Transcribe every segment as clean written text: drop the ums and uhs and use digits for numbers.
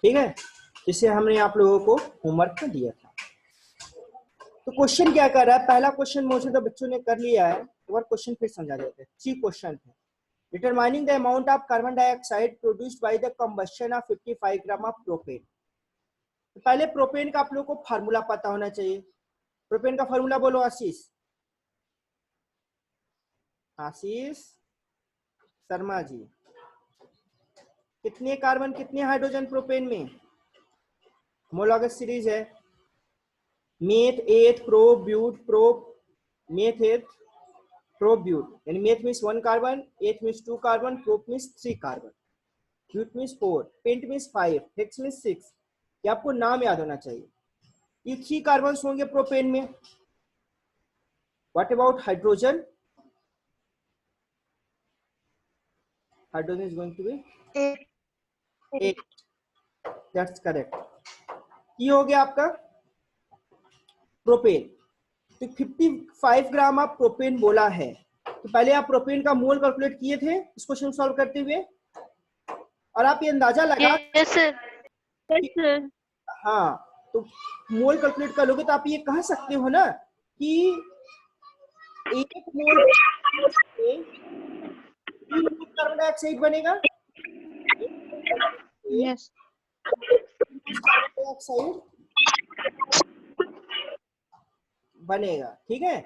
ठीक है, जिसे हमने आप लोगों को होमवर्क में दिया था। तो क्वेश्चन क्या कर रहा है, पहला क्वेश्चन मुझे तो बच्चों ने कर लिया है, एक बार क्वेश्चन फिर समझा देते हैं। 3 क्वेश्चन है। Determining the amount of carbon dioxide produced by the combustion of 55 gram of propane. तो पहले प्रोपेन का आप लोगों को फार्मूला पता होना चाहिए। प्रोपेन का फार्मूला बोलो आशीष। आशीष शर्मा जी, कितने कार्बन कितने हाइड्रोजन प्रोपेन में? होमोलॉगस सीरीज है, meth eth pro but pro, meth eth pro but, यानी meth means 1 carbon, eth means 2 carbon, prop means 3 carbon, but means 4, pent means 5, hex means 6। ये आपको नाम याद होना चाहिए। ये 3 कार्बन होंगे प्रोपेन में। What about hydrogen? Hydrogen is going to be 8। That's correct. ये हो गया आपका प्रोपेन। तो 55 ग्राम आप प्रोपेन बोला है, तो पहले आप प्रोपेन का मोल कैलकुलेट किए थे इस क्वेश्चन सॉल्व करते हुए, और आप ये अंदाजा लगा यस सर। हाँ, तो मोल कैलकुलेट कर लोगे तो आप ये कह सकते हो ना कि 1 मोल कार्बन डाइऑक्साइड बनेगा। यस कार्बन डाइऑक्साइड बनेगा। ठीक है,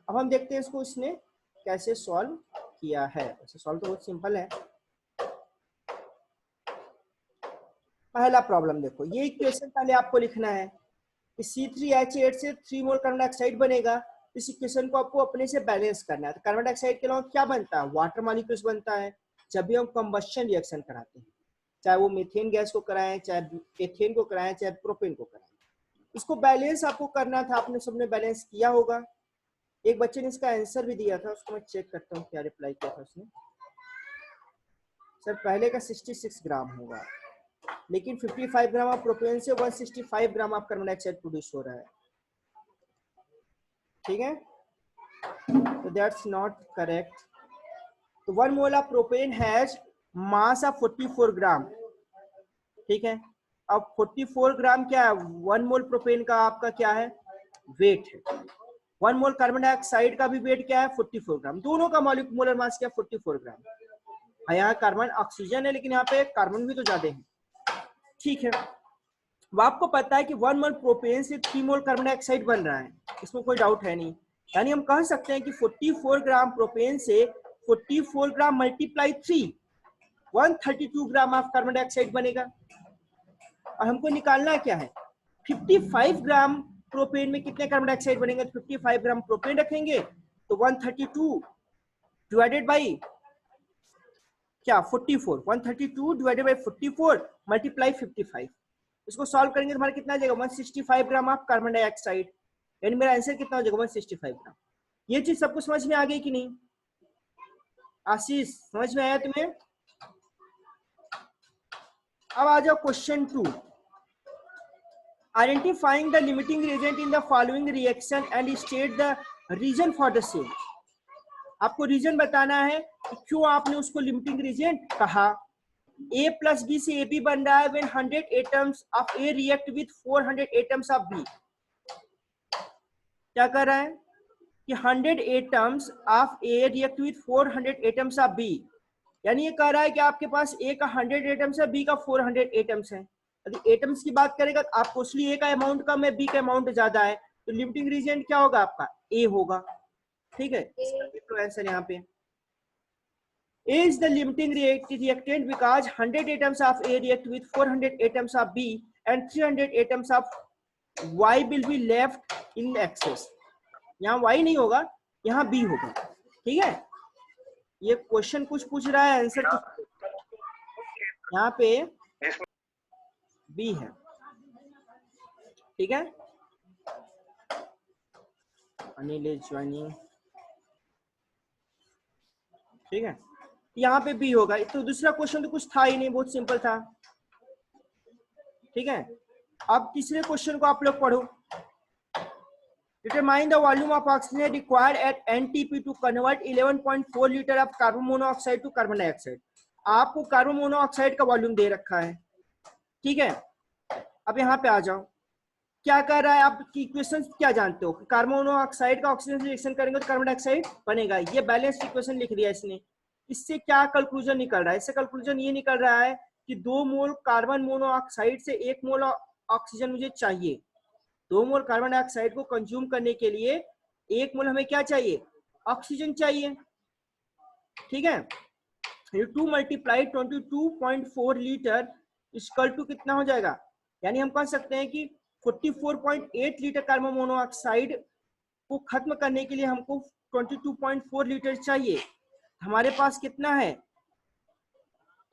अब हम देखते हैं इसको इसने कैसे सॉल्व किया है। वैसे सॉल्व तो बहुत सिंपल है। पहला प्रॉब्लम देखो, ये इक्वेशन पहले आपको लिखना है कि C3H8 से 3 मोल कार्बन डाइऑक्साइड बनेगा। इस इक्वेशन को आपको अपने से बैलेंस करना है। तो कार्बन डाइऑक्साइड के अलावा क्या बनता है? वाटर मॉलिक्यूल्स बनता है जब भी हम कंबशन रिएक्शन कराते हैं, चाहे वो मीथेन गैस को कराएं, चाहे एथेन को कराएं, चाहे प्रोपेन को कराएं। इसको बैलेंस आपको करना था, आपने सबने बैलेंस किया होगा। एक बच्चे ने इसका आंसर भी दिया था, उसको मैं चेक करता हूँ क्या रिप्लाई किया था उसने। सर पहले का 66 ग्राम होगा, लेकिन 55 ग्राम ऑफ प्रोपेन से 165 ग्राम ऑफ कार्बन डाइऑक्साइड प्रोड्यूस हो रहा है। ठीक है, तो दैट्स नॉट करेक्ट। तो 1 mole of propane has mass of 44 ग्राम। ठीक है, अब 44 ग्राम क्या है? 1 मोल प्रोपेन का आपका क्या है? वेट है। 1 मोल कार्बन डाइऑक्साइड का भी वेट क्या है? 44 ग्राम। दोनों का मॉलिक्यूलर मास क्या? 44 ग्राम। यहाँ कार्बन ऑक्सीजन है, लेकिन यहाँ पे कार्बन भी तो ज्यादा है। ठीक है, अब आपको पता है कि 1 मोल प्रोपेन से 3 मोल कार्बन डाइऑक्साइड बन रहा है, इसमें कोई डाउट है नहीं। यानी हम कह सकते हैं कि 44 ग्राम प्रोपेन से 44 gram multiply 3, 132 gram of carbon dioxide बनेगा। और हमको निकालना क्या है? 55 ग्राम प्रोपेन में कितने कार्बन डाइऑक्साइड बनेंगे? 55 ग्राम प्रोपेन रखेंगे तो 132 डिवाइडेड बाई क्या? 44। 132 डिवाइडेड बाई 44 मल्टीप्लाई 55। इसको सॉल्व करेंगे तो हमारा कितना आ जाएगा? 165 ग्राम ऑफ कार्बन डाइऑक्साइड। यानी मेरा आंसर कितना हो जाएगा? 165 ग्राम। ये चीज सबको समझ में आ गई कि नहीं? आशीष समझ में आया तुम्हें? अब आ जाओ question 2। Identifying the limiting reagent in the following reaction and state the reason for the same. आपको रीजन बताना है कि क्यों आपने उसको लिमिटिंग रिएजेंट कहा। A प्लस बी से AB बन रहा है when 100 atoms of A react with 400 atoms of B। क्या कर रहा है कि 100 atoms of A react with 400 atoms of B। यानी ये कह रहा है कि आपके पास A का 100 एटम्स है, B का 400 एटम्स है। यदि एटम्स की बात करेगा तो आप मोस्टली A का अमाउंट कम है, B का अमाउंट ज्यादा है, तो लिमिटिंग रीजन क्या होगा? आपका A होगा। ठीक है, तो आंसर यहाँ पे A is the limiting reactant because 100 atoms of A react with 400 atoms of B and 300 atoms of Y will be left in excess। यहाँ Y नहीं होगा, यहाँ B होगा। ठीक है, ये क्वेश्चन कुछ पूछ रहा है, आंसर कुछ, यहाँ पे B है। ठीक है, अनिल इज ज्वाइनिंग। ठीक है, यहाँ पे B होगा। तो दूसरा क्वेश्चन तो कुछ था ही नहीं, बहुत सिंपल था। ठीक है, अब तीसरे क्वेश्चन को आप लोग पढ़ो। Determine the volume of oxygen required at NTP to convert 11.4 liter of carbon monoxide to carbon dioxide। आपको कार्बन मोनोऑक्साइड का वॉल्यूम दे रखा है। ठीक है, अब यहाँ पे आ जाओ, क्या कर रहा है, आप इक्वेशन क्या जानते हो, कार्बन मोनोऑक्साइड का ऑक्सीजन से रिएक्शन करेंगे तो कार्बन डाइऑक्साइड बनेगा। ये बैलेंस्ड इक्वेशन लिख दिया इसने। इससे क्या कंक्लूजन निकल रहा है, इससे कंक्लूजन ये निकल रहा है कि 2 मोल कार्बन मोनोऑक्साइड से 1 मोल ऑक्सीजन मुझे चाहिए। 2 मोल कार्बन डाइऑक्साइड को कंज्यूम करने के लिए 1 मोल हमें क्या चाहिए, ऑक्सीजन चाहिए। ठीक है, 2 मल्टीप्लाई 22.4 लीटर इक्वल टू कितना हो जाएगा, यानी हम कह सकते हैं कि 44.8 लीटर कार्बन मोनोऑक्साइड को खत्म करने के लिए हमको 22.4 लीटर चाहिए। हमारे पास कितना है,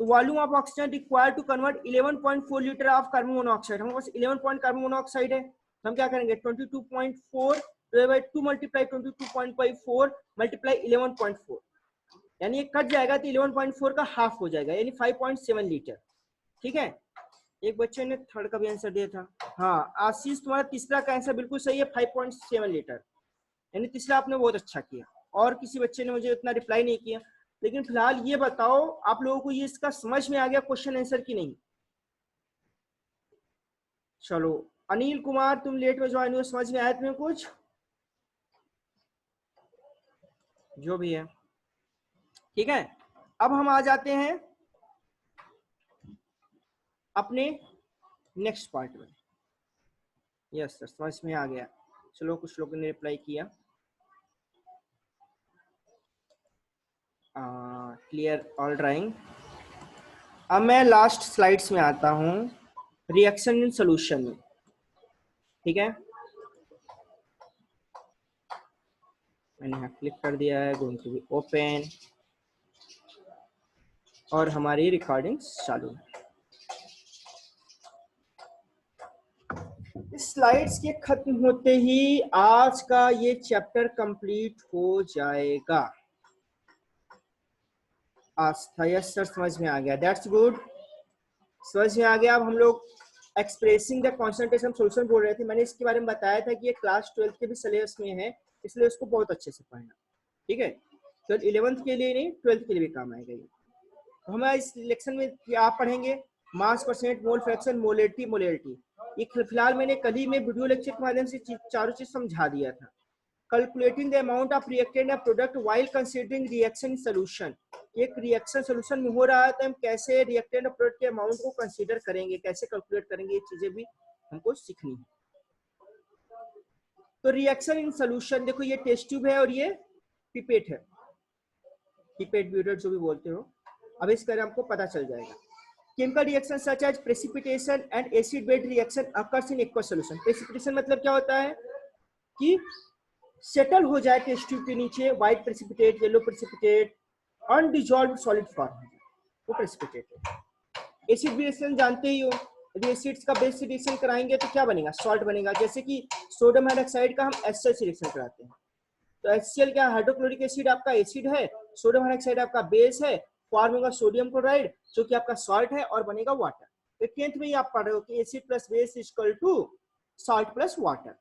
तो volume of oxygen required to convert 11.4 litre of carbon monoxide, हमारे पास 11 पॉइंट कार्बन मोनोऑक्साइड है, तो हम क्या करेंगे 22.4 2 मल्टीप्लाई 22.4 मल्टीप्लाई 11.4, यानी ये कट जाएगा तो 11.4 का हाफ हो जाएगा, यानी 5.7 लीटर। ठीक है, एक बच्चे ने थर्ड का भी आंसर दिया था। हाँ आशीष, तुम्हारा तीसरा का आंसर बिल्कुल सही है, 5.7 लीटर, यानी तीसरा आपने बहुत अच्छा किया। और किसी बच्चे ने मुझे उतना रिप्लाई नहीं किया। लेकिन फिलहाल ये बताओ आप लोगों को ये इसका समझ में आ गया क्वेश्चन आंसर की नहीं। चलो अनिल कुमार, तुम लेट में ज्वाइन हुए, समझ में आया तुम्हें कुछ, जो भी है। ठीक है, अब हम आ जाते हैं अपने नेक्स्ट पार्ट में। यस सर, समझ में आ गया। चलो कुछ लोगों ने रिप्लाई किया, क्लियर ऑल ड्राइंग। अब मैं लास्ट स्लाइड्स में आता हूँ, रिएक्शन इन सॉल्यूशन में। ठीक है, मैंने यहाँ क्लिक कर दिया है, गोइंग टू बी ओपन, और हमारी रिकॉर्डिंग चालू है। इस स्लाइड्स के खत्म होते ही आज का ये चैप्टर कंप्लीट हो जाएगा। आज था, यस सर समझ में आ गया, दैट्स गुड, समझ में आ गया। अब हम लोग एक्सप्रेसिंग द कॉन्सेंट्रेशन सॉल्यूशन बोल रहे थे, मैंने इसके बारे में बताया था कि ये क्लास 12 के भी सिलेबस में है, इसलिए उसको बहुत अच्छे से पढ़ना। ठीक है, तो 11th के लिए नहीं 12th के लिए भी काम आएगा ये। तो हमें इस लेक्शन में क्या पढ़ेंगे, मास परसेंट, मोल फ्रैक्शन, मोलेरिटी, मोलेरिटी। ये फिलहाल मैंने कल ही में वीडियो लेक्चर के माध्यम से चारों चीज समझा दिया था। Calculating the amount of reactant and product while considering reaction solution, एक रिएक्शन सॉल्यूशन में हो रहा है तो हम कैसे रिएक्टेंट और प्रोडक्ट के अमाउंट को कंसीडर करेंगे, कैसे कैलकुलेट करेंगे, ये चीजें भी हमको सीखनी है। तो रिएक्शन इन सॉल्यूशन, देखो ये टेस्ट ट्यूब है और ये पिपेट है, पिपेट ब्यूटेट जो भी बोलते हो, अब इसका हमको पता चल जाएगा। Chemical reaction such as precipitation and acid base reaction occurs in aqueous solution. Precipitation मतलब क्या होता है कि सेटल हो जाए टेस्ट ट्यूब के नीचे white precipitate, yellow precipitate, undissolved solid form है, वो प्रेसिपिटेट है। एसिड रिएक्शन जानते ही हो, यदि एसिड्स का बेस रिएक्शन कराएंगे तो क्या बनेगा, सॉल्ट बनेगा। जैसे कि सोडियम हाइड्रोक्साइड का हम HCl से रिएक्शन कराते हैं, तो HCl क्या, हाइड्रोक्लोरिक एसिड आपका एसिड है, सोडियम हाइड्रोक्साइड आपका बेस है, फॉर्म होगा सोडियम क्लोराइड जो कि आपका सॉल्ट है और बनेगा वाटर। तो 10th में ही आप पढ़ रहे हो कि acid plus base equal to salt plus water,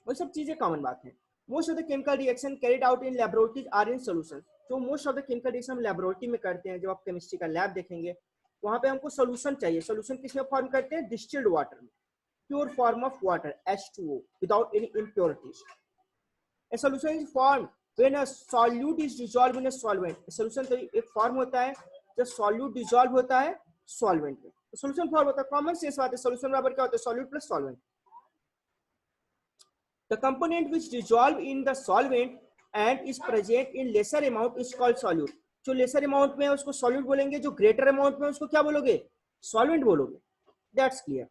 वो सब चीजें कॉमन बात है। Most of the chemical reaction carried out in laboratories are in solution. जो most of the chemical reaction हम लैबोरेटरी में करते हैं, जब आप केमिस्ट्री का लैब देखेंगे वहां पे हमको सॉल्यूशन चाहिए। सॉल्यूशन किसमें फॉर्म करते हैं, डिस्टिल्ड वाटर में, pure form of water H2O without any impurities. A solution is formed when a solute is dissolved in a solvent. Solution तो एक फॉर्म होता है जब सॉल्यूट डिसॉल्व होता है सॉल्वेंट में, तो सॉल्यूशन फॉर्म होता है। कॉमन सेंस बात है, सॉल्यूशन बराबर क्या होता है, solute plus solvent. The component which dissolve in the solvent and is present in lesser amount is called solute. जो लेसर अमाउंट में है उसको सॉल्यूट बोलेंगे, जो ग्रेटर अमाउंट में है उसको क्या बोलोगे, सॉल्वेंट बोलोगे। That's clear.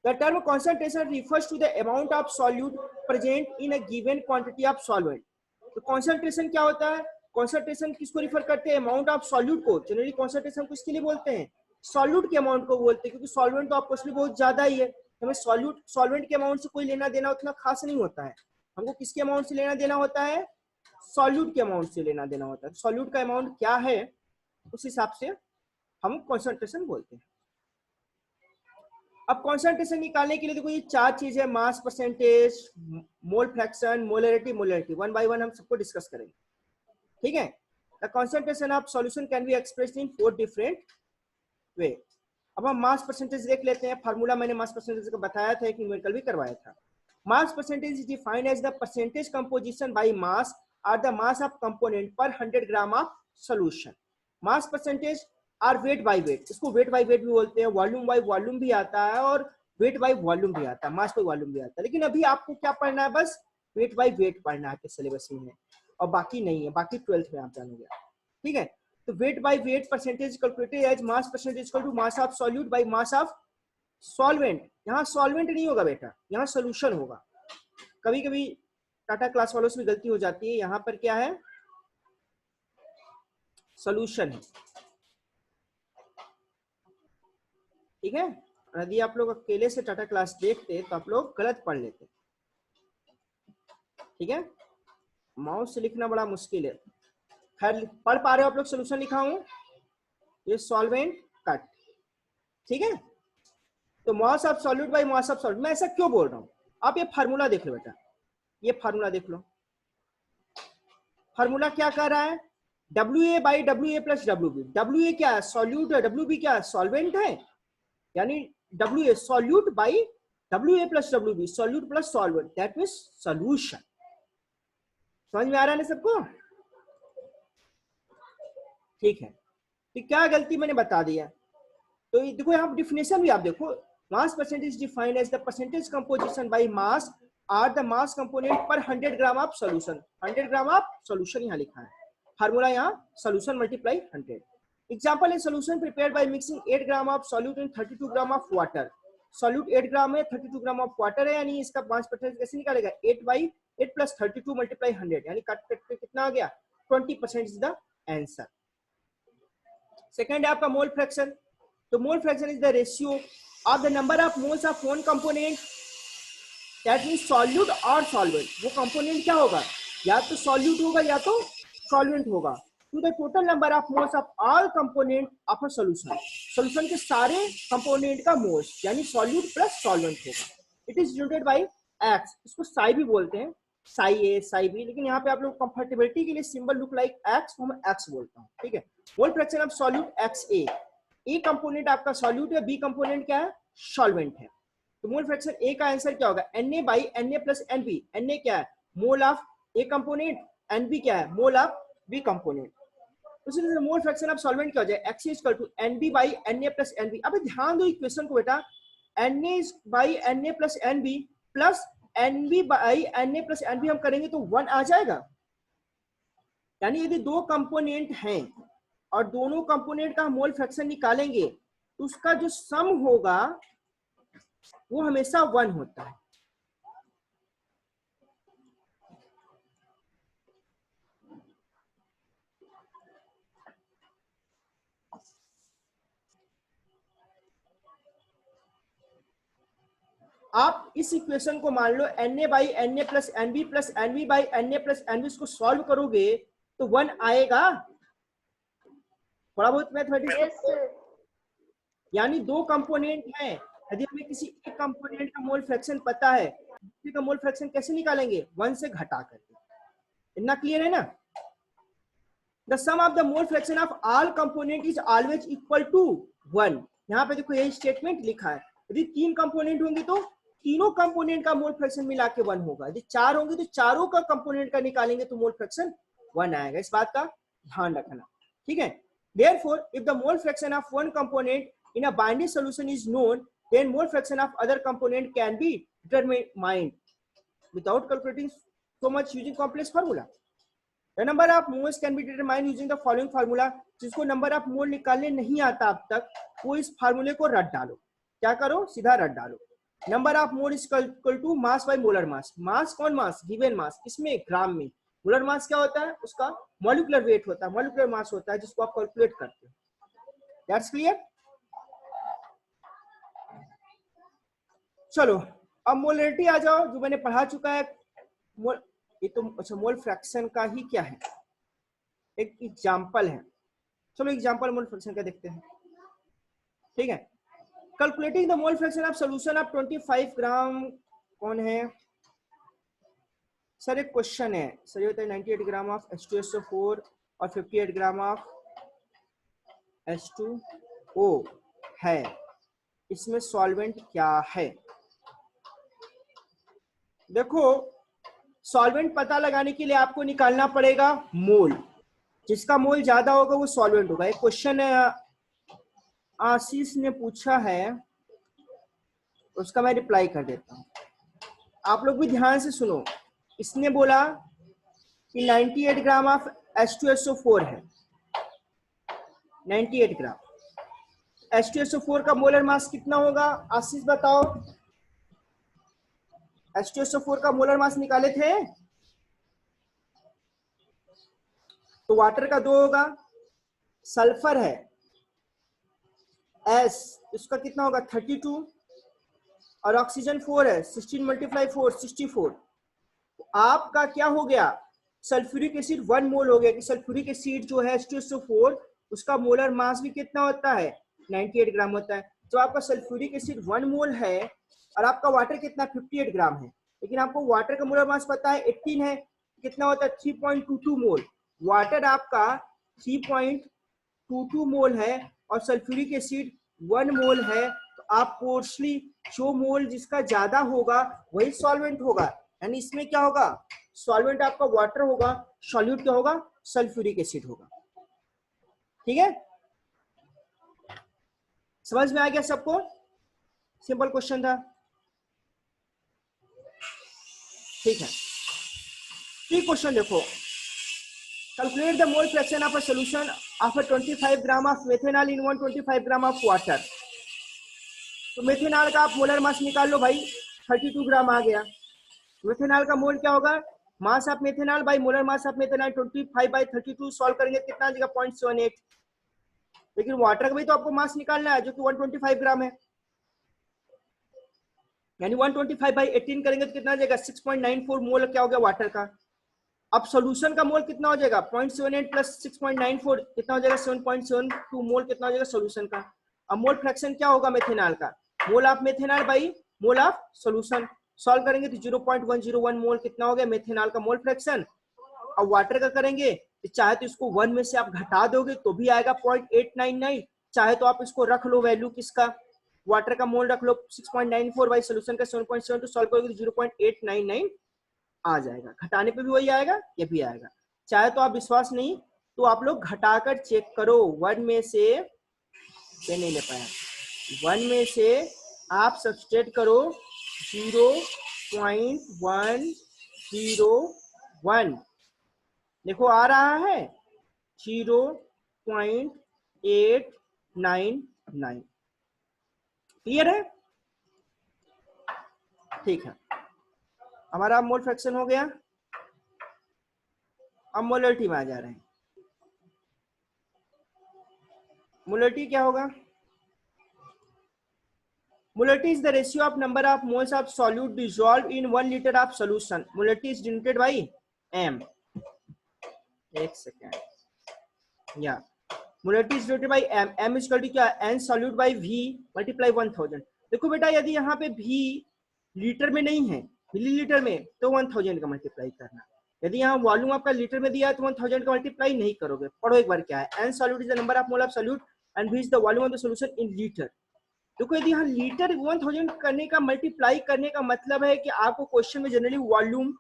The term concentration refers to the amount of solute present in a given quantity of solvent. तो concentration क्या होता है, concentration किसको रिफर करते हैं, अमाउंट ऑफ सॉल्यूट को। जनरली concentration को किसके लिए बोलते हैं, सॉल्यूट के अमाउंट को बोलते हैं, क्योंकि सॉल्वेंट तो ऑब्वियसली बहुत ज्यादा ही है, हमें सॉल्यूट सॉल्वेंट के अमाउंट से कोई लेना देना उतना खास नहीं होता है। हमको किसके अमाउंट से लेना देना होता है, सॉल्यूट के अमाउंट से लेना देना होता है। सॉल्यूट का अमाउंट क्या है उस हिसाब से हम कॉन्सेंट्रेशन बोलते हैं। अब कॉन्सेंट्रेशन निकालने के लिए देखो ये चार चीजें, mass percentage, mole fraction, molarity, molarity, one by one हम सबको डिस्कस करेंगे। ठीक है, the concentration of solution can be expressed in 4 different way. अब हम मास परसेंटेज देख लेते हैं। फार्मूला मैंने मास परसेंटेज का बताया था, एक न्यूमेरिकल भी करवाया था। Mass percentage is defined as the percentage composition by mass or the mass of component per 100 gram of solution. Mass percentage or weight by weight, इसको वेट बाय वेट भी बोलते हैं, वॉल्यूम बाय वॉल्यूम भी आता है और weight by volume भी आता है, मास बाय वॉल्यूम भी आता है। लेकिन अभी आपको क्या पढ़ना है, बस वेट बाय वेट पढ़ना है आपके सिलेबस में है, और बाकी नहीं है, बाकी 12th में आप जानोगे। ठीक है, तो weight by weight percentage calculated as mass percentage equal to mass of solute by mass of solvent. यहाँ सॉल्वेंट नहीं होगा बेटा, यहाँ सोल्यूशन होगा। कभी कभी टाटा क्लास वालों से भी गलती हो जाती है, यहाँ पर क्या है, सोल्यूशन है। ठीक है, यदि आप लोग अकेले से टाटा क्लास देखते तो आप लोग गलत पढ़ लेते। ठीक है, माउस से लिखना बड़ा मुश्किल है। खैर, पढ़ पा रहे हो आप लोग, सोल्यूशन लिखा हूं, ये सॉल्वेंट कट। ठीक है, तो मास of solute by mass of solute. मैं ऐसा क्यों बोल रहा हूं, आप ये फार्मूला देख लो बेटा, ये फार्मूला देख लो। फार्मूला क्या कर रहा है, WA by WA plus WB। WA क्या है, सॉल्यूट है, WB क्या है, सॉल्वेंट है, यानी WA solute by WA plus WB, solute plus solvent, that means solution. समझ में आ रहा है ना सबको? ठीक है, तो क्या गलती मैंने बता दिया। तो देखो यहाँ डिफिनेशन भी आप देखो, mass percentage defined as the percentage composition by mass or the mass component per 100 gram of solution. 100 gram of solution यहाँ लिखा है, फार्मूला यहाँ solution multiply 100। Example in solution prepared by mixing 8 gram of solute in 32 gram of water. Solute 8 gram है, 32 gram of water है, यानी इसका mass percentage कैसे निकालेगा, 8 प्लस 32 मल्टीप्लाई 100, यानी कट कट कितना आ गया, 20% इज द आंसर। सेकंड है आपका मोल फ्रैक्शन। तो मोल fraction is the ratio of the number of moles of one component, that means solute और सॉल्वेंट। वो कंपोनेंट क्या होगा, या तो सॉल्यूट होगा या तो सॉल्वेंट होगा, to the total number of moles of all component of a solution. Solution के सारे कंपोनेंट का मोल्स, यानी सॉल्यूट प्लस सॉल्वेंट होगा। It is denoted by X, इसको साई भी बोलते हैं, साई ए साई बी, लेकिन यहाँ पे आप लोग कंफर्टेबिलिटी के लिए सिंबल लुक लाइक एक्स, तो मैं एक्स बोलता हूँ। ठीक है, mole fraction of solute x A component आपका सॉल्यूट है, बी कंपोनेंट क्या है, सॉल्वेंट है। तो मोल फ्रैक्शन ए का आंसर क्या होगा, Na by Na plus Nb। Na क्या है, mole of A component, Nb क्या है, मोल ऑफ बी कंपोनेंट। उसी तरह से मोल फ्रैक्शन ऑफ सॉल्वेंट क्या हो जाए, X equal to Nb by Na plus Nb। अब ध्यान दो इक्वेशन को बेटा, Na by Na plus Nb plus Nb by Na plus Nb हम करेंगे तो 1 आ जाएगा। यानी यदि दो कंपोनेंट हैं और दोनों कंपोनेंट का मोल फ्रैक्शन निकालेंगे तो उसका जो सम होगा वो हमेशा 1 होता है। आप इस इक्वेशन को मान लो Na by Na plus Nb plus Nb by Na plus Nb, इसको सॉल्व करोगे तो 1 आएगा। थोड़ा बहुत मैथमेटिक्स, यानी दो कंपोनेंट हैं, यदि हमें किसी एक कंपोनेंट का मोल फ्रैक्शन पता है, दूसरे का मोल फ्रैक्शन कैसे निकालेंगे, 1 से घटा करके। इतना क्लियर है ना? The sum of the mole fraction of all component is always equal to 1। यहाँ पे देखो यही स्टेटमेंट लिखा है, यदि 3 कंपोनेंट होंगे तो तीनों कंपोनेंट का मोल फ्रैक्शन मिला के 1 होगा, यदि 4 होंगे तो चारों का कंपोनेंट का निकालेंगे तो मोल फ्रैक्शन 1 आएगा। इस बात का ध्यान रखना। ठीक है, therefore if the mole fraction of one component in a binary solution is known, then mole fraction of other component can be determined without calculating so much using complex formula. The number of moles can be determined using the following formula। जिसको number of मोल निकालने नहीं आता अब तक, वो इस फार्मूले को रट डालो। क्या करो, सीधा रट डालो। Number of mole is equal to mass by molar mass. Mass कौन मास, गिवन मास, किसमें, ग्राम में। मोलर मास क्या होता है, उसका मॉलिक्यूलर वेट होता है, मॉलिक्यूलर मास होता है जिसको आप कैलकुलेट करते हो। That's clear. चलो अब मोलरिटी आ जाओ, जो मैंने पढ़ा चुका है। मोल, ये तो अच्छा, मोल फ्रैक्शन का ही क्या है, एक एग्जांपल है। चलो एग्जांपल मोल फ्रैक्शन का देखते हैं। ठीक है, calculating the mole fraction of solution of 25 ग्राम। कौन है सर, एक क्वेश्चन है सर, ये होता है 98 ग्राम ऑफ H2SO4 और 58 ग्राम ऑफ H2O है। इसमें सॉल्वेंट क्या है। देखो सॉल्वेंट पता लगाने के लिए आपको निकालना पड़ेगा मोल, जिसका मोल ज्यादा होगा वो सॉल्वेंट होगा। एक क्वेश्चन आशीष ने पूछा है, उसका मैं रिप्लाई कर देता हूँ, आप लोग भी ध्यान से सुनो। इसने बोला कि 98 ग्राम ऑफ H2SO4 है, 98 ग्राम। H2SO4 का मोलर मास कितना होगा आशीष बताओ। H2SO4 का मोलर मास निकाले थे तो वाटर का 2 होगा, सल्फर है S, इसका कितना होगा 32, और ऑक्सीजन 4 है, 16 × 4 64। आपका क्या हो गया, सल्फ्यूरिक एसिड 1 मोल हो गया कि सल्फ्यूरिक एसिड जो है H2SO4 उसका मोलर मास भी कितना होता है 98 ग्राम होता है। तो आपका सल्फ्यूरिक एसिड 1 मोल है और आपका वाटर कितना 58 ग्राम है, लेकिन आपको वाटर का मोलर मास पता है 18 है, कितना होता है 3.22 मोल। वाटर आपका 3.22 मोल है और सल्फ्यूरिक एसिड 1 मोल है, तो आप कोर्सली जो मोल जिसका ज्यादा होगा वही सॉल्वेंट होगा, यानी इसमें क्या होगा सॉल्वेंट आपका वाटर होगा, सॉल्यूट क्या होगा सल्फ्यूरिक एसिड होगा। ठीक है, समझ में आ गया सबको, सिंपल क्वेश्चन था। ठीक है, ठीक क्वेश्चन देखो, calculate the mole fraction of a solution of a 25 gram of methanol in 125 gram of water. तो मेथेनॉल का आप मोलर मास निकाल लो भाई, 32 ग्राम आ गया। मेथेनॉल का मोल क्या होगा, mass of methanol bye molar mass of methanol 25/32, solve करेंगे कितना आ जाएगा 0.78। लेकिन वाटर का भी तो आपको मास निकालना है जो कि 125 ग्राम है, यानी 125/18 करेंगे तो कितना आ जाएगा 6.94 मोल क्या हो गया वाटर का। अब सॉल्यूशन का मोल कितना हो जाएगा 0.78 प्लस 6.94 कितना हो जाएगा 7.72 मोल कितना हो जाएगा सॉल्यूशन का। अब मोल फ्रैक्शन क्या होगा मेथेनॉल का, mole of methanol by mole of solution, solve करेंगे तो 0.101 मोल कितना हो गया मेथेनॉल का मोल फ्रैक्शन। अब वाटर का करेंगे तो चाहे तो इसको 1 में से आप घटा दोगे तो भी आएगा 0.899, चाहे तो आप इसको रख लो वैल्यू किसका वाटर का मोल रख लो 6.94 बाई सोल्यूशन का 7.72, सॉल्व करोगे तो 0.899 आ जाएगा। घटाने पे भी वही आएगा, ये भी आएगा। चाहे तो आप विश्वास नहीं तो आप लोग घटाकर चेक करो, 1 में से पे नहीं ले पाया, 1 में से आप सब्सट्रैक्ट करो 0.101, देखो आ रहा है 0.899। क्लियर है, ठीक है, हमारा मोल फ्रैक्शन हो गया। अब मोलरिटी में आ जा रहे हैं, मोलरिटी क्या होगा, molarity is the ratio of number of moles of solute dissolve in 1 litre of solution, molarity is denoted by m। एक सेकेंड, या molarity is denoted by m, m is equal to क्या n solute by v multiply 1000। देखो बेटा यदि यहाँ पे v litre में नहीं है मिलीलीटर में तो 1000 का मल्टीप्लाई करना, यदि यहाँ वॉल्यूम आपका लीटर में दिया है तो 1000 का मल्टीप्लाई नहीं करोगे। पढ़ो एक बार क्या है, n solute is the number of mole of solute and v is the volume of the solution in litre. देखो यदि यहाँ लीटर 1000 करने का मल्टीप्लाई करने का मतलब है कि आपको क्वेश्चन में जनरली वॉल्यूम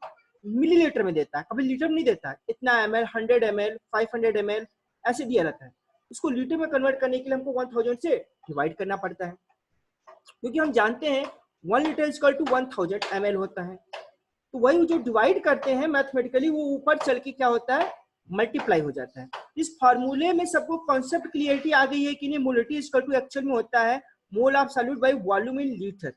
मिलीलीटर में देता है, कभी लीटर में नहीं देता है। इतना ml 100 ml 500 ml ऐसे दिया रहता है, उसको लीटर में कन्वर्ट करने के लिए हमको 1000 से डिवाइड करना पड़ता है, क्योंकि हम जानते हैं 1 लीटर इक्वल टू 1000 ml होता है। तो वही जो डिवाइड करते हैं मैथमेटिकली वो ऊपर चल के क्या होता है मल्टीप्लाई हो जाता है। इस फार्मूले में सबको कॉन्सेप्ट क्लियरिटी आ गई है कि नहीं, मोलरिटी इक्वल टू एक्चुअल में होता है मोल of solute by volume in litre.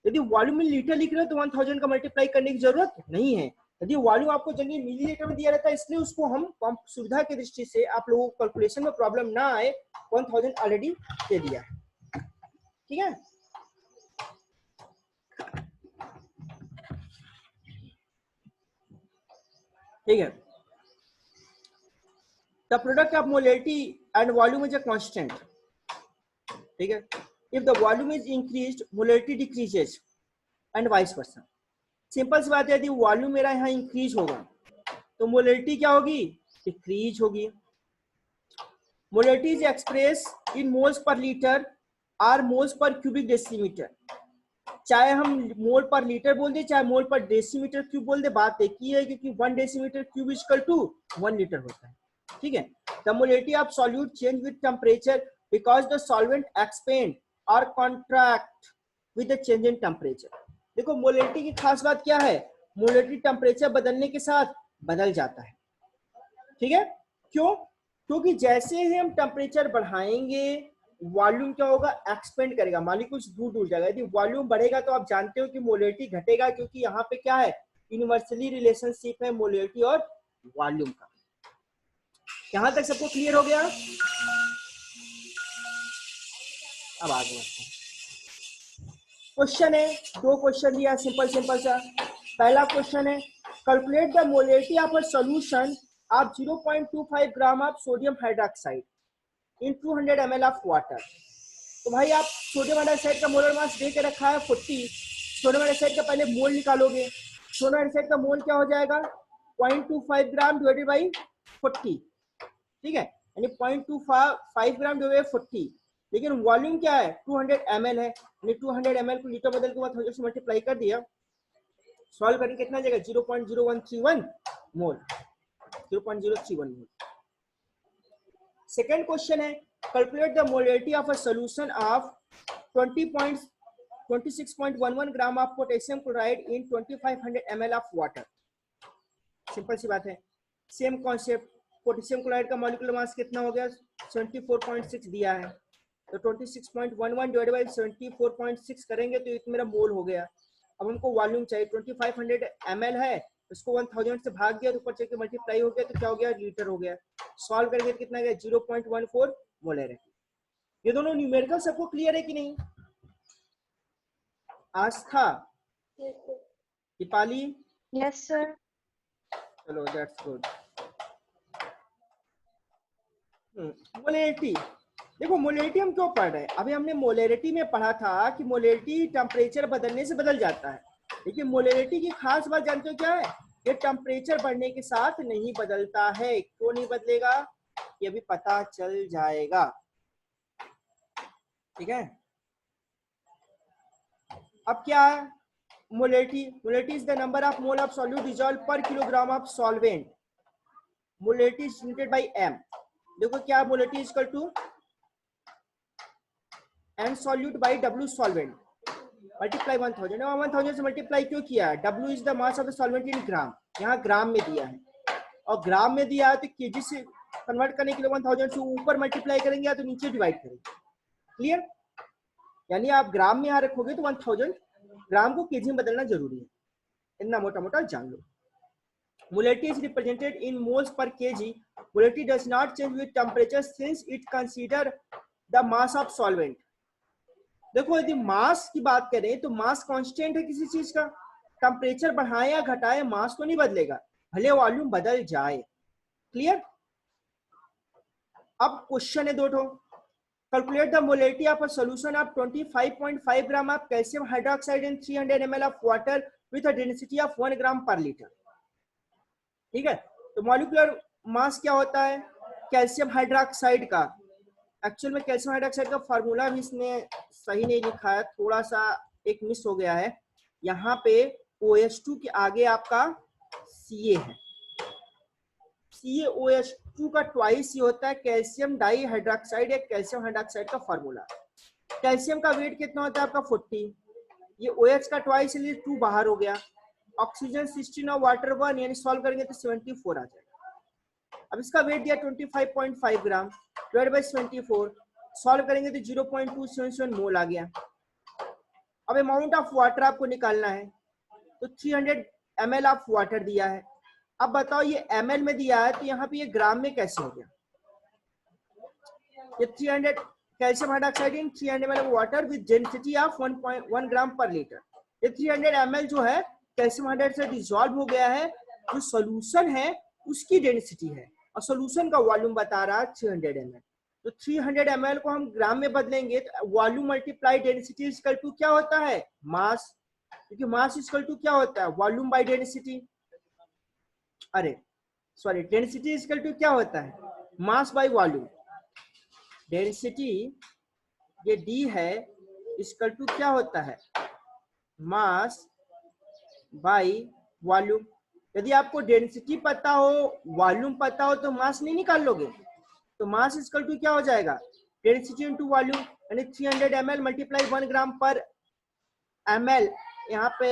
यदि वॉल्यूम इन लीटर लिख रहे हो तो 1000 का मल्टीप्लाई करने की जरूरत नहीं है। यदि वॉल्यूम आपको जनरली मिलीलीटर में दिया रहता है इसलिए उसको हम सुविधा की दृष्टि से आप लोगों को कैलकुलेशन में प्रॉब्लम ना आए 1000 ऑलरेडी दे दिया है। ठीक है, ठीक है, the product of molarity and volume is a constant. ठीक है, if the volume is increased molarity decreases and vice versa. Simple सी बात है, यदि वॉल्यूम मेरा यहाँ इंक्रीज होगा तो मोलरिटी क्या होगी डिक्रीज होगी। Molarity is express in moles per litre or moles per cubic decimetre. चाहे हम मोल पर लीटर बोल दे, चाहे मोल पर डेसीमीटर क्यूब बोल दे, बात एक ही है, क्योंकि 1 decimetre cube equal to 1 litre होता है। ठीक है, the molality of solute change with temperature because the solvent expand और contract with the change in temperature. देखो मोलिटी की खास बात क्या है, मोलिटी टेम्परेचर बदलने के साथ बदल जाता है। ठीक है, क्यों? क्योंकि जैसे ही हम टेम्परेचर बढ़ाएंगे वॉल्यूम क्या होगा, एक्सपेंड करेगा, मान लीजिए कुछ दूर दूर जाएगा। यदि वॉल्यूम बढ़ेगा तो आप जानते हो कि मोलिटी घटेगा, क्योंकि यहाँ पे क्या है, यूनिवर्सली रिलेशनशिप है मोलिटी और वॉल्यूम का। यहां तक सबको क्लियर हो गया? अब आगे बढ़ते हैं। क्वेश्चन है, दो क्वेश्चन दिया, सिंपल सिंपल सा। पहला क्वेश्चन है, calculate the molality of a solution of 0.25 gram of sodium hydroxide in 200 ml of water. तो भाई आप सोडियम हाइड्रोक्साइड का मोलर मास दे के रखा है 40। सोडियम हाइड्रोक्साइड का पहले मोल निकालोगे। सोडियम हाइड्रोक्साइड का मोल क्या हो जाएगा, 0.25 ग्राम डिवाइडेड बाई 40। ठीक है, यानी 0.25 ग्राम डिवाइडेड बाई 40। लेकिन वॉल्यूम क्या है, 200 ml है, यानी 200 ml को लीटर बदल के बाद 100 से मल्टीप्लाई कर दिया। सॉल्व करके कितना जाएगा, 0.0131 मोल, 0.031 मोल। सेकेंड क्वेश्चन है, calculate the molality of a solution of 26.11 gram of potassium chloride in 2500 ml of water. Simple सी बात है, सेम कॉन्सेप्ट। पोटेशियम क्लोराइड का मॉलिक्यूलर मास कितना हो गया, 74.6 दिया है, तो 26.11 डिवाइडेड बाई 74.6 करेंगे तो इतना मेरा मोल हो गया। अब हमको वॉल्यूम चाहिए, 2500 ml है, उसको 1000 से भाग दिया तो ऊपर चल के मल्टीप्लाई हो गया तो क्या हो गया, लीटर हो गया। सॉल्व करके कितना गया, 0.14 मोलर है। ये दोनों न्यूमेरिकल सबको क्लियर है कि नहीं? आस्था, दीपाली, यस सर। चलो दैट्स गुड। मोलैरिटी, देखो मोलैरिटी हम क्यों पढ़ रहे हैं, अभी हमने मोलैरिटी में पढ़ा था कि मोलैरिटी टेम्परेचर बदलने से बदल जाता है, लेकिन मोलैरिटी की खास बात जानते हो क्या है, ये टेम्परेचर बढ़ने के साथ नहीं बदलता है। क्यों नहीं बदलेगा, ये भी पता चल जाएगा। ठीक है, अब क्या है molarity, molarity is the number of mole of solute dissolve per kilogram of solvent. Molarity is united by M. देखो क्या, molarity is equal to N solute by W solvent multiply 1000। 1000 से मल्टीप्लाई क्यों किया है, W is the mass of the solvent in gram, यहाँ gram में दिया है, और ग्राम में दिया है तो केजी से कन्वर्ट करने के लिए 1000 से ऊपर मल्टीप्लाई करेंगे या तो नीचे डिवाइड करेंगे। क्लियर, यानी आप ग्राम में यहाँ रखोगे तो 1000 ग्राम को केजी में बदलना जरूरी है, इतना मोटा मोटा जान लो। Molarity is represented in moles per kg. Molarity does not change with temperature since it consider the mass of solvent. देखो यदि मास की बात करें तो मास कांस्टेंट है किसी चीज का, टेम्परेचर बढ़ाए या घटाए मास तो नहीं बदलेगा, भले वॉल्यूम बदल जाए। क्लियर, अब क्वेश्चन है दो ठो। Calculate the molarity of a solution of 25.5 gram of calcium hydroxide in 300 ml of water with a density of 1 ग्राम पर लीटर। ठीक है, तो मॉलिक्यूलर मास क्या होता है कैल्शियम हाइड्रोक्साइड का, एक्चुअल में कैल्शियम हाइड्रोक्साइड का फार्मूला भी इसने सही नहीं लिखा है, थोड़ा सा एक मिस हो गया है। यहाँ पे OH2 के आगे आपका Ca है, CaOH2 का ट्वाइस ही होता है कैल्शियम डाई हाइड्रोक्साइड या कैल्शियम हाइड्रोक्साइड का फार्मूला। कैल्शियम का वेट कितना होता है आपका 40, ये OH का ट्वाइस इसलिए 2 बाहर हो गया, ऑक्सीजन 16 और वाटर 1, यानी सॉल्व करेंगे तो 74 आ जाएगा। अब इसका वेट दिया 25.5 ग्राम डिवाइड बाय 74, सॉल्व करेंगे तो 0.277 मोल आ गया। अब अमाउंट ऑफ वाटर आपको निकालना है, तो 300 ml ऑफ वाटर दिया है। अब बताओ ये ml में दिया है तो यहाँ पे ये ग्राम में कैसे हो गया, ये 300 calcium hydroxide in 300 ml water with density of 1.1 ग्राम पर लीटर। ये 300 ml जो है कैल्शियम हाइड्रोक्साइड डिसॉल्व हो गया है, जो सॉल्यूशन है उसकी डेंसिटी है, और सॉल्यूशन का वॉल्यूम बता रहा है 300 ml। तो 300 ml को हम ग्राम में बदलेंगे तो volume multiply density equal to क्या होता है, मास, क्योंकि मास इक्वल टू क्या होता है, वॉल्यूम बाय डेंसिटी। अरे सॉरी, डेंसिटी इक्वल टू क्या होता है, मास बाय वॉल्यूम। डेंसिटी ये डी है इक्वल टू क्या होता है, मास बाई वॉल्यूम। यदि आपको डेंसिटी पता हो, वॉल्यूम पता हो, तो मास नहीं निकाल लोगे। तो मास इक्वल टू क्या हो जाएगा, डेंसिटी इनटू वॉल्यूम, यानी 300 ml मल्टीप्लाई 1 ग्राम पर ml। यहाँ पे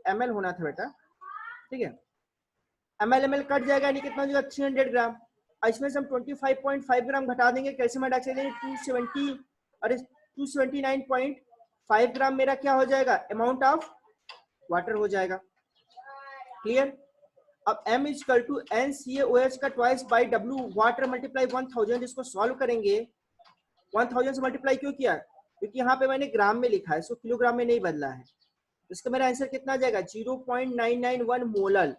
ml होना था बेटा, ठीक है, ml कट जाएगा, यानी कितना हो जाएगा 300 ग्राम। और इसमें से हम 25.5 ग्राम घटा देंगे, कैसे में डाल देंगे 270 और 279.5 ग्राम मेरा क्या हो जाएगा, अमाउंट ऑफ वाटर हो जाएगा। क्लियर। अब m इक्वल टू NaOH का twice by W water multiply 1000, इसको सॉल्व करेंगे। 1000 से मल्टीप्लाई क्यों किया, क्योंकि यहाँ पे मैंने ग्राम में लिखा है, इसको किलोग्राम में नहीं बदला है। इसका मेरा आंसर कितना आ जाएगा 0.991 मोलर।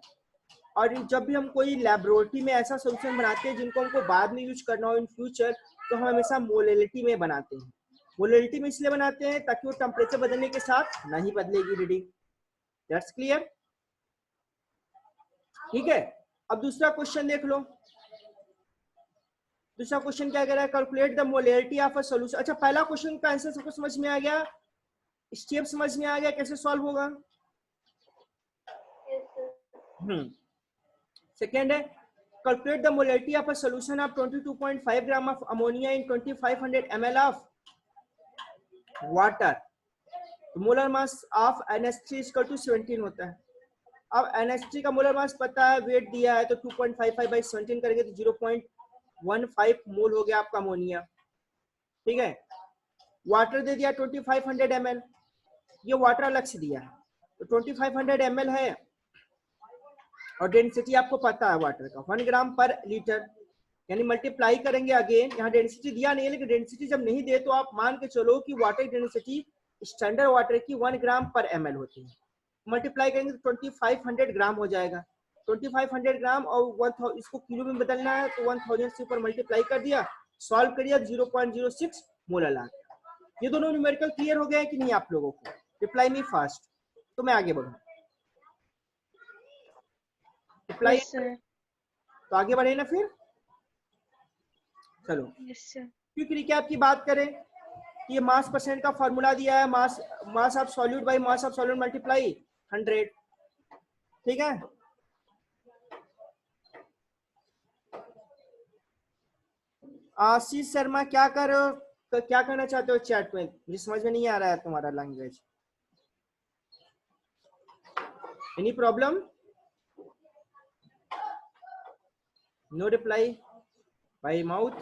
और जब भी हम कोई लैबोरेटरी में ऐसा सोल्यूशन बनाते हैं जिनको हमको बाद में यूज करना हो इन फ्यूचर, तो हम हमेशा मोलैलिटी में बनाते हैं। मोलैलिटी में इसलिए बनाते हैं ताकि वो टेम्परेचर बदलने के साथ नहीं बदलेगी रीडिंग। दैट्स क्लियर, ठीक है। अब दूसरा क्वेश्चन देख लो। दूसरा क्वेश्चन क्या कह रहा है, calculate the molality of a solution. अच्छा, पहला क्वेश्चन का आंसर सबको समझ में आ गया, स्टेप समझ में आ गया कैसे सॉल्व होगा। सेकेंड है, calculate the molality of a solution of 22.5 gram of ammonia in 2500 ml of water. Molar mass of NH3 equal to 17 होता है। अब NH3 का मोलर मास पता है, वेट दिया है, तो 2.55 बाई 17 करेंगे तो 0.15 मोल हो गया आपका अमोनिया, ठीक है। वाटर दे दिया 2500 ml, ये वाटर अलग से दिया है, तो 2500 ml है। और डेंसिटी आपको पता है वाटर का 1 ग्राम पर लीटर, यानी मल्टीप्लाई करेंगे अगेन। यहाँ डेंसिटी दिया नहीं है, लेकिन डेंसिटी जब नहीं दे तो आप मान के चलो कि वाटर डेंसिटी स्टैंडर्ड वाटर की 1 ग्राम पर ml होती है। मल्टीप्लाई करेंगे तो 2500 ग्राम हो जाएगा। 2500 ग्राम और 1000 इसको किलो में बदलना है, तो 1000 से ऊपर मल्टीप्लाई कर दिया, सॉल्व कर दिया, 0.06 मोलर आ गया। ये दोनों न्यूमेरिकल क्लियर हो गया है कि नहीं आप लोगों को? रिप्लाई मी फास्ट, तो मैं आगे बढ़ूँ। रिप्लाई yes, तो आगे बढ़े ना फिर, चलो। yes, क्विक रिकैप की बात करें, ये मास परसेंट का फॉर्मूला दिया है, मास of solute by mass of solute multiply 100, ठीक है। आशीष शर्मा क्या करना चाहते हो चैट में, मुझे समझ में नहीं आ रहा है तुम्हारा language. Any problem? No reply by mouth.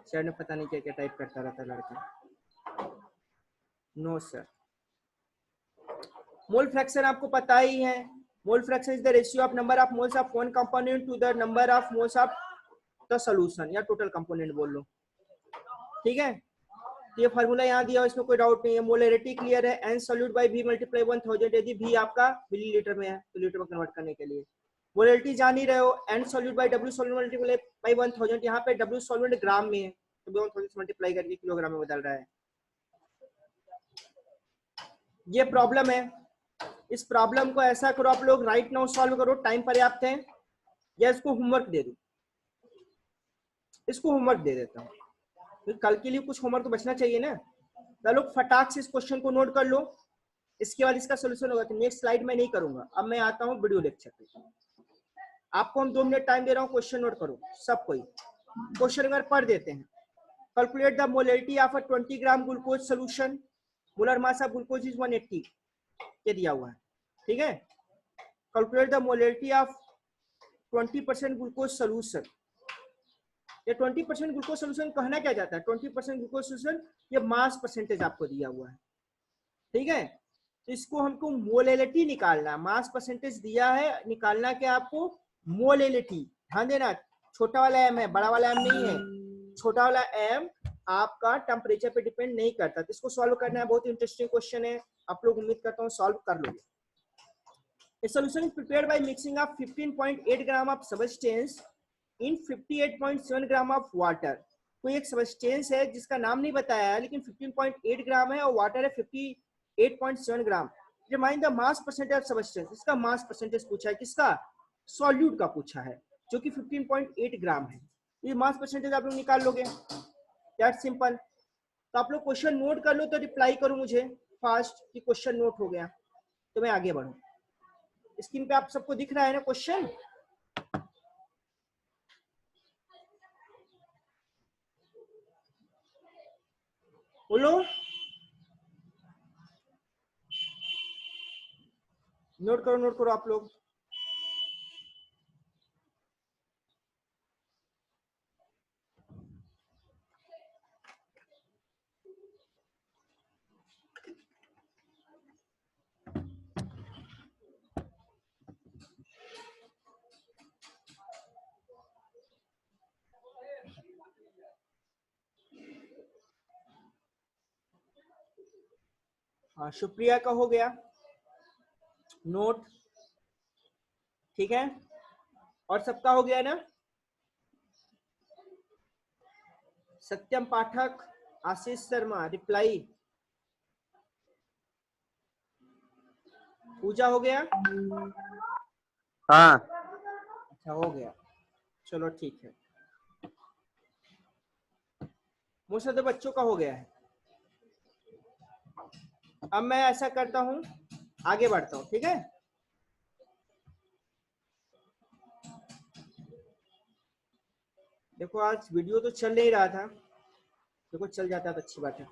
Chat में पता नहीं क्या क्या टाइप करता रहता लड़का। No sir. मोल फ्रैक्शन आपको पता ही है, mole fraction is the ratio of number of moles of one component to the number of moles of the solution, या टोटल कंपोनेंट बोल लो, ठीक है। ये फार्मूला यहाँ दिया, इसमें कोई डाउट नहीं है। मोलैरिटी क्लियर है, N solute by V multiply 1000, यदि V आपका मिलीलीटर में है तो लीटर में कन्वर्ट करने के लिए। मोलैरिटी जान ही रहे हो, N solute by W solute multiply by 1000, यहाँ पे W सॉल्यूट ग्राम में है, तो 1000 से मल्टीप्लाई करके किलोग्राम में बदल रहा है। ये प्रॉब्लम है, इस प्रॉब्लम को ऐसा करो आप लोग, राइट नाउ सॉल्व करो, टाइम पर्याप्त है, या इसको होमवर्क दे दूं? इसको होमवर्क दे देता हूँ, तो कल के लिए कुछ होमवर्क तो बचना चाहिए ना। तो लोग फटाक से इस क्वेश्चन को नोट कर लो, इसके बाद इसका सोल्यूशन होगा। तो नेक्स्ट स्लाइड में नहीं करूंगा, अब मैं आता हूँ वीडियो लेक्चर पे। आपको हम 2 मिनट टाइम दे रहा हूँ, क्वेश्चन नोट करो सब कोई। क्वेश्चन अगर पढ़ देते हैं, calculate the molarity of a 20 gram glucose solution, molar mass of glucose is 180, ये दिया हुआ है, ठीक है। Calculate the molarity of 20% glucose solution, ये 20% ग्लूकोज सोल्यूशन कहना क्या जाता है, 20% ग्लूकोज सोल्यूशन, ये मास परसेंटेज आपको दिया हुआ है, ठीक है। तो इसको हमको मोलैलिटी निकालना, मास परसेंटेज दिया है, निकालना क्या आपको, मोलैलिटी। ध्यान देना, छोटा वाला m है, बड़ा वाला m नहीं है। छोटा वाला m आपका टेम्परेचर पे डिपेंड नहीं करता। तो इसको सॉल्व करना है, बहुत इंटरेस्टिंग क्वेश्चन है, आप लोग उम्मीद करता हूँ सॉल्व कर लोगे। A solution is prepared by mixing of 15.8 gram of substance in 58.7 gram of water. कोई एक सबस्टेंस है जिसका नाम नहीं बताया है, लेकिन 15.8 ग्राम है और वाटर है 58.7 gram. Determine the mass percentage of substance, इसका मास परसेंटेज पूछा है, किसका, सॉल्यूट का पूछा है, जो कि 15.8 ग्राम है। ये मास परसेंटेज आप लोग निकाल लोगे, दैट सिंपल। तो आप लोग क्वेश्चन नोट कर लो तो रिप्लाई करो मुझे फास्ट कि क्वेश्चन नोट हो गया, तो मैं आगे बढ़ूं। स्क्रीन पे आप सबको दिख रहा है ना क्वेश्चन? बोलो, नोट करो आप लोग। हाँ, शुक्रिया का हो गया नोट, ठीक है, और सबका हो गया ना? सत्यम पाठक, आशीष शर्मा रिप्लाई, पूजा हो गया? हाँ अच्छा हो गया, चलो ठीक है। मुझसे तो बच्चों का हो गया है। अब मैं ऐसा करता हूं, आगे बढ़ता हूं, ठीक है? देखो आज वीडियो तो चल नहीं रहा था, देखो चल जाता तो अच्छी बात है।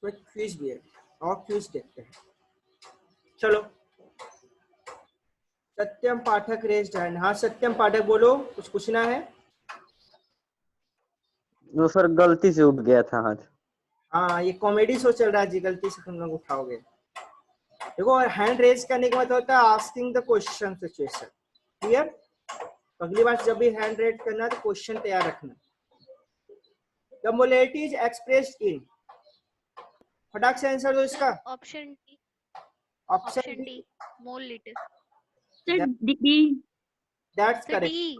इसमें क्विज भी है, और क्विज देखते हैं। चलो, सत्यम पाठक रेज्ड हैंड। हाँ सत्यम पाठक बोलो, कुछ पूछना है? वो सर गलती से उठ गया था हाथ। हाँ ये कॉमेडी शो चल रहा है जी, गलती से तुम लोग उठाओगे। देखो हैंड रेज करने का मतलब होता है asking the question situation, clear? अगली बार जब भी हैंड रेज करना तो क्वेश्चन तैयार रखना। The molarity is expressed in, फटाक से आंसर दो इसका। Option D, option option D mole litre. Sir D. That's sir correct. D.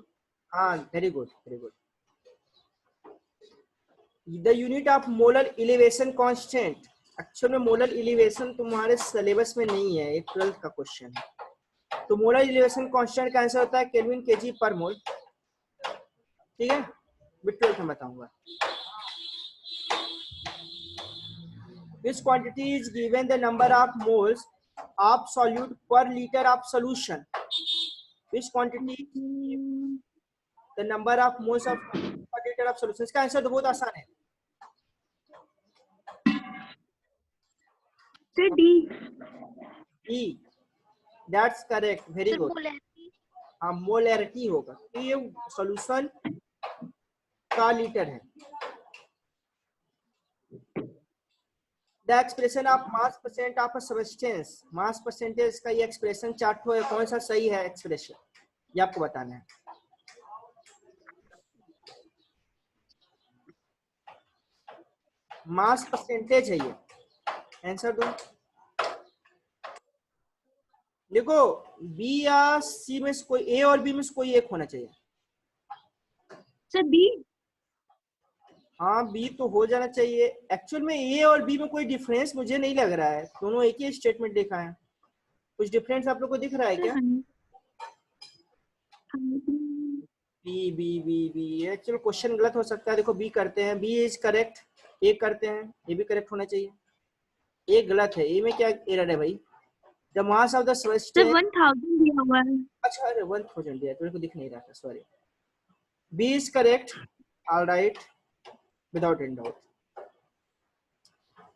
हाँ very good very good. The unit of molar elevation constant, actual में molar elevation तुम्हारे syllabus में नहीं है, ये 12th का क्वेश्चन है। तो मोलर एलिवेशन कांस्टेंट का आंसर होता है केल्विन केजी पर मोल, ठीक है? मैं 12th में बताऊंगा। Which quantity is given the number of moles of solute per liter of solution? Which quantity the number of moles of per liter of solution? इसका आंसर तो बहुत आसान है। Sir D. E, that's correct, very sir good। Molarity. हाँ molarity होगा, ये solution का litre है। The expression of mass percent of a substance, mass percentage का ये एक्सप्रेशन चार्ट हो, कौन सा सही है एक्सप्रेशन, ये आपको बताना है। मास परसेंटेज है ये, आंसर दो। देखो बी या सी में से कोई, ए और बी में से कोई एक होना चाहिए। Sir B. हाँ बी तो हो जाना चाहिए। एक्चुअल में ए और बी में कोई डिफरेंस मुझे नहीं लग रहा है, दोनों एक ही स्टेटमेंट देखा है। कुछ डिफरेंस आप लोग को दिख रहा है क्या? B B B B actual question गलत हो सकता है। देखो बी करते हैं, बी इज करेक्ट, ए करते हैं, ए भी करेक्ट होना चाहिए। ए गलत है, ए में क्या एरर है भाई? The mass of the sir substance, 1000 दिया हुआ है। अच्छा अरे 1000 दिया, तो मेरे को दिख नहीं रहा था, sorry. B is correct, alright, without any doubt.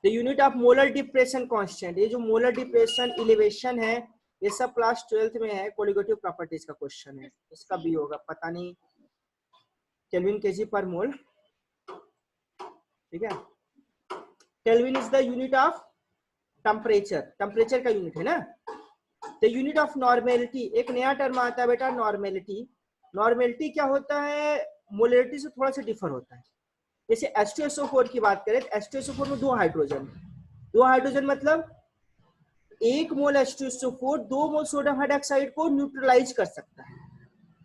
The unit of molar depression constant, ये जो मोलर डिप्रेशन एलिवेशन है ये सब क्लास 12th में है, कोलिगेटिव प्रॉपर्टीज का क्वेश्चन है, इसका भी होगा, पता नहीं, केल्विन केजी पर मोल, ठीक है? Kelvin is the unit of temperature, temperature का यूनिट है ना? द यूनिट ऑफ नॉर्मेलिटी, एक नया टर्म आता है बेटा नॉर्मेलिटी। नॉर्मेलिटी क्या होता है, मोलरिटी से थोड़ा सा डिफर होता है। जैसे H2SO4 की बात करें तो H2SO4 में 2 हाइड्रोजन, 2 हाइड्रोजन मतलब 1 मोल H2SO4 2 मोल सोडियम हाइड्रोक्साइड को न्यूट्रलाइज कर सकता है,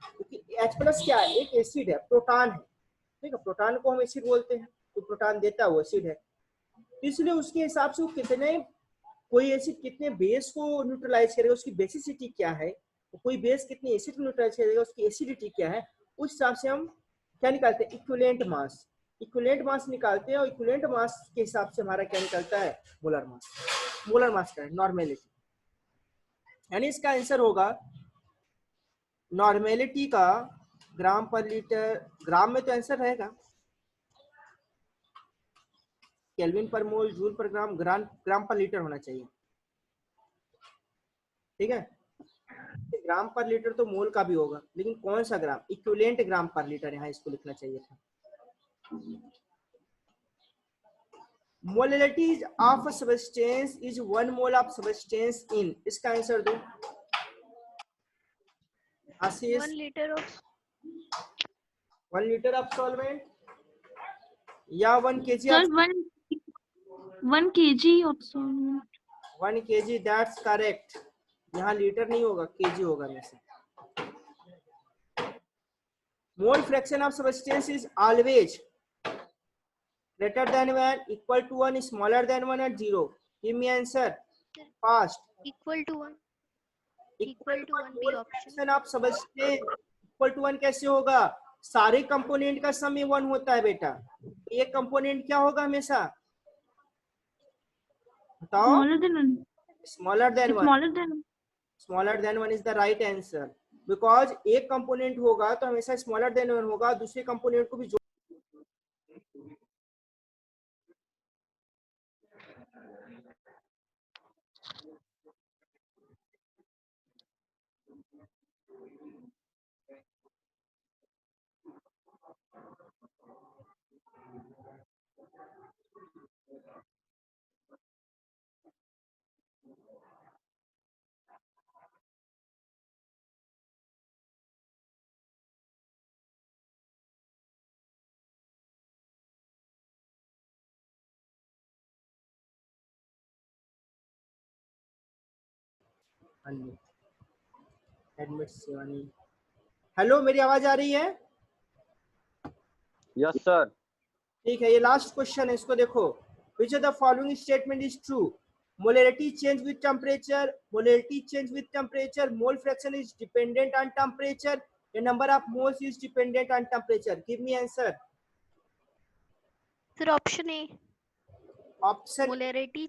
क्योंकि H+ क्या है, एक एसिड है, प्रोटॉन है, ठीक है, प्रोटॉन को हम एसिड बोलते हैं, तो प्रोटॉन देता है वो एसिड है, इसलिए उसके हिसाब से वो कितने, कोई एसिड कितने बेस को न्यूट्रलाइज करेगा, उसकी बेसिसिटी क्या है, तो कोई बेस कितनी एसिड को न्यूट्रलाइज करेगा, उसकी एसिडिटी क्या है, उस हिसाब से हम क्या निकालते हैं, इक्विवेलेंट मास। इक्विवेलेंट मास निकालते हैं और इक्विवेलेंट मास के हिसाब से हमारा क्या निकलता है, मोलर मास। मोलर मास का नॉर्मेलिटी, यानी इसका आंसर होगा नॉर्मेलिटी का ग्राम पर लीटर, ग्राम में तो आंसर रहेगा, केल्विन पर मोल, जूल पर ग्राम, ग्राम पर लीटर होना चाहिए, ठीक है। ग्राम पर लीटर तो मोल का भी होगा, लेकिन कौन सा ग्राम, इक्विवेलेंट ग्राम पर लीटर, यहाँ इसको लिखना चाहिए था। Molarity of a substance is 1 mole of substance in, इसका आंसर दो आशीष। 1 liter of 1 litre of solvent या 1 kg Sir, of, 1 kg of solvent. 1 kg, that's correct. यहाँ लीटर नहीं होगा, केजी होगा में से। मोल fraction of substance is always greater than 1, equal to 1, smaller than 1 or 0. Give me answer fast. equal to 1. Equal to 1 B option. Fraction of substance equal to 1 कैसे होगा, सारे component का सम 1 होता है बेटा, एक कंपोनेंट क्या होगा हमेशा, बताओ, Smaller than 1. Smaller than 1, Smaller than. Smaller than 1 is the right answer, because एक कंपोनेंट होगा तो हमेशा स्मॉलर देन 1 होगा, दूसरे कंपोनेंट को भी जोड़, एडमिट शिवानी। हेलो, मेरी आवाज आ रही है? Yes sir. ठीक है, ये लास्ट क्वेश्चन है, इसको देखो। Which of the following statement is true? Molarity change with temperature, molarity change with temperature, mole fraction is dependent on temperature, the number of moles is dependent on temperature. Give me answer. Sir, option A. Option Molarity.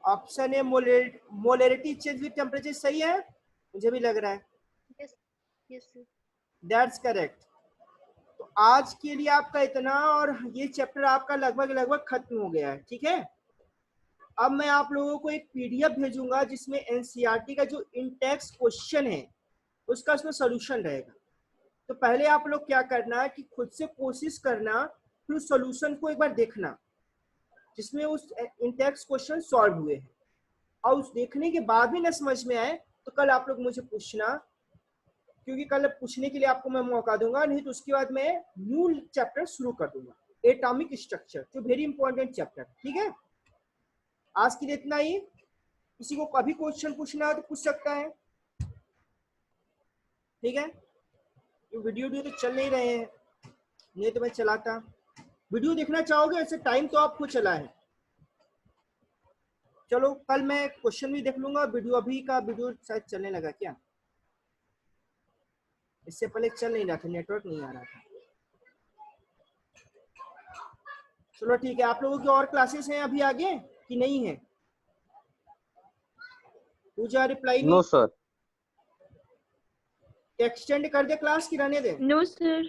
Option A molarity change with temperature सही है, मुझे भी लग रहा है। Yes. Yes, sir. That's correct. तो आज के लिए आपका इतना, और ये चैप्टर आपका लगभग खत्म हो गया है, ठीक है। अब मैं आप लोगों को एक पीडीएफ भेजूंगा जिसमें एनसीईआरटी का जो इंटेक्स क्वेश्चन है उसका उसमें सोल्यूशन रहेगा। तो पहले आप लोग क्या करना है कि खुद से कोशिश करना, फिर उस सोल्यूशन को एक बार देखना जिसमें उस इंटेक्स क्वेश्चन सॉल्व हुए हैं, और उस देखने के बाद भी न समझ में आए तो कल आप लोग मुझे पूछना, क्योंकि कल पूछने के लिए आपको मैं मौका दूंगा, नहीं तो उसके बाद मैं न्यू चैप्टर शुरू कर दूंगा, एटॉमिक स्ट्रक्चर, जो वेरी इंपॉर्टेंट चैप्टर, ठीक है। आज के लिए इतना ही। किसी को कभी क्वेश्चन पूछना है तो पूछ सकता है, ठीक है। ये वीडियो तो चल नहीं रहे हैं, नहीं तो मैं चलाता। वीडियो देखना चाहोगे, ऐसे टाइम तो आपको चला है। चलो कल मैं क्वेश्चन भी देख लूंगा, वीडियो अभी का वीडियो शायद चलने लगा क्या, इससे पहले चल नहीं रहा था, नेटवर्क नहीं आ रहा था। चलो ठीक है, आप लोगों की और क्लासेस हैं अभी आगे कि नहीं है? पूजा रिप्लाई नो नहीं, सर। एक्सटेंड कर दे क्लास की रहने दे? No, sir.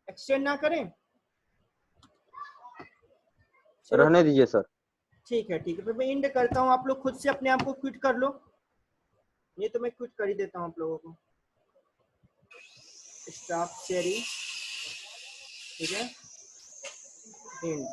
एक्सटेंड ना करें? चलो रहने दीजिए सर। ठीक है, फिर मैं एंड करता हूँ, आप लोग खुद से अपने आप को क्विट कर लो, नहीं तो मैं क्विट कर ही देता हूँ आप लोगों को। स्टॉप शेयरिंग, ठीक है, एंड।